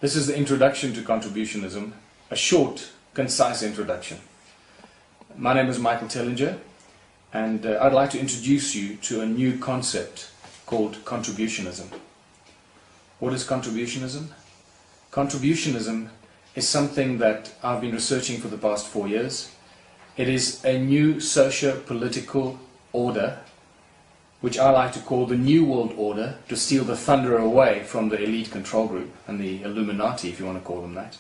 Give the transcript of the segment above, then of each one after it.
This is the introduction to contributionism, a short, concise introduction. My name is Michael Tellinger, and I'd like to introduce you to a new concept called contributionism. What is contributionism? Contributionism is something that I've been researching for the past 4 years. It is a new socio-political order, which I like to call the New World Order, to steal the thunder away from the elite control group and the Illuminati, if you want to call them that.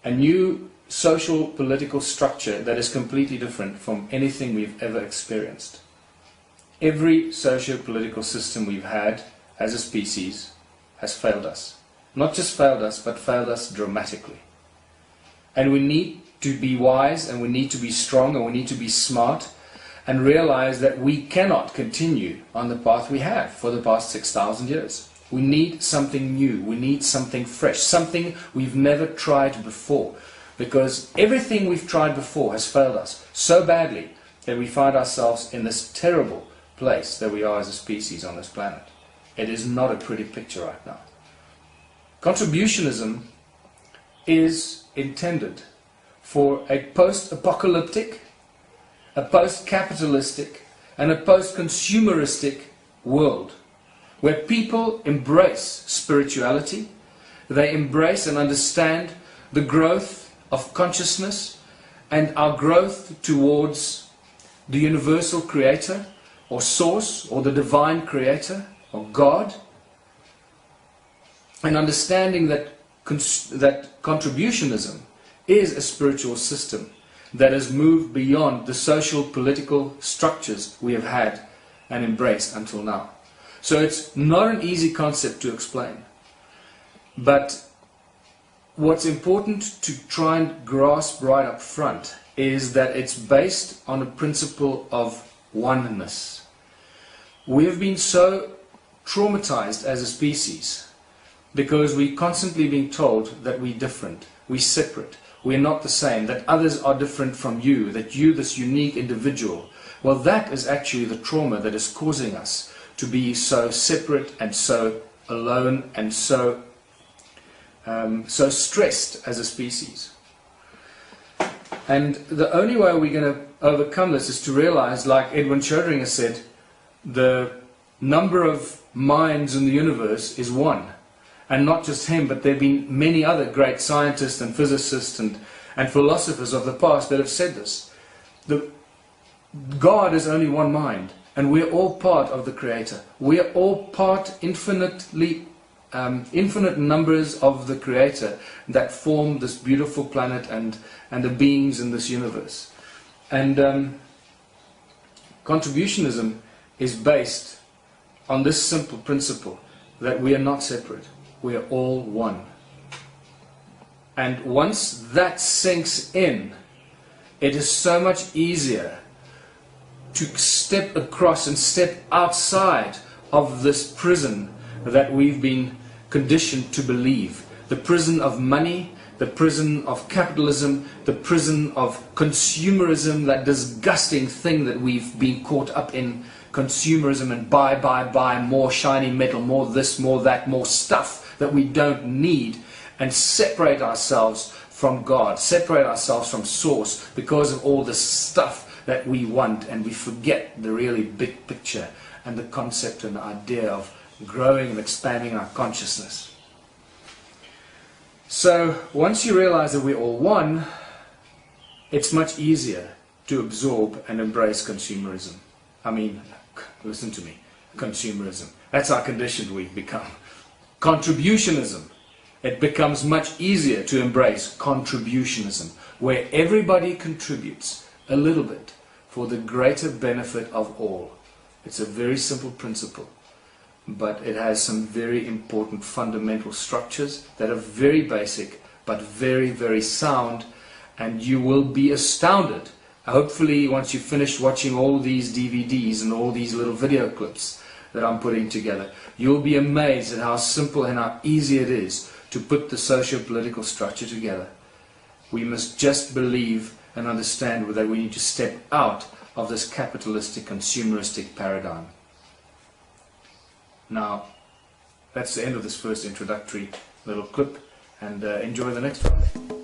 A new social political structure that is completely different from anything we've ever experienced. Every socio-political system we've had as a species has failed us. Not just failed us, but failed us dramatically. And we need to be wise, and we need to be strong, and we need to be smart, and realize that we cannot continue on the path we have for the past 6,000 years. We need something new, we need something fresh, something we've never tried before, because everything we've tried before has failed us so badly that we find ourselves in this terrible place that we are as a species on this planet. It is not a pretty picture right now. Contributionism is intended for a post-apocalyptic, a post-capitalistic, and a post-consumeristic world where people embrace spirituality, they embrace and understand the growth of consciousness and our growth towards the universal creator or source or the divine creator or God, and understanding that contributionism is a spiritual system that has moved beyond the social political structures we have had and embraced until now. So it's not an easy concept to explain, but what's important to try and grasp right up front is that it's based on a principle of oneness. We have been so traumatized as a species because we're constantly being told that we're different, we're separate, we're not the same, that others are different from you, that you, this unique individual. Well, that is actually the trauma that is causing us to be so separate and so alone and so stressed as a species. And the only way we're going to overcome this is to realize, like Edwin Schrödinger said, the number of minds in the universe is one. And not just him, but there have been many other great scientists and physicists and philosophers of the past that have said this. God is only one mind, and we're all part of the Creator. We're all part, infinite numbers of the Creator that form this beautiful planet and the beings in this universe. And contributionism is based on this simple principle that we are not separate. We are all one. And once that sinks in, it is so much easier to step across and step outside of this prison that we've been conditioned to believe. The prison of money, the prison of capitalism, the prison of consumerism, that disgusting thing that we've been caught up in, consumerism, and buy, more shiny metal, more this, more that, more stuff that we don't need, and separate ourselves from God, separate ourselves from Source because of all this stuff that we want, and we forget the really big picture and the concept and the idea of growing and expanding our consciousness. So once you realize that we're all one, it's much easier to absorb and embrace consumerism. I mean, listen to me, consumerism. That's how conditioned we've become. Contributionism, it becomes much easier to embrace contributionism, where everybody contributes a little bit for the greater benefit of all. It's a very simple principle, but it has some very important fundamental structures that are very basic, but very, very sound, and you will be astounded. Hopefully, once you finish watching all these DVDs and all these little video clips that I'm putting together, you'll be amazed at how simple and how easy it is to put the socio-political structure together. We must just believe and understand that we need to step out of this capitalistic, consumeristic paradigm. Now, that's the end of this first introductory little clip. and enjoy the next one.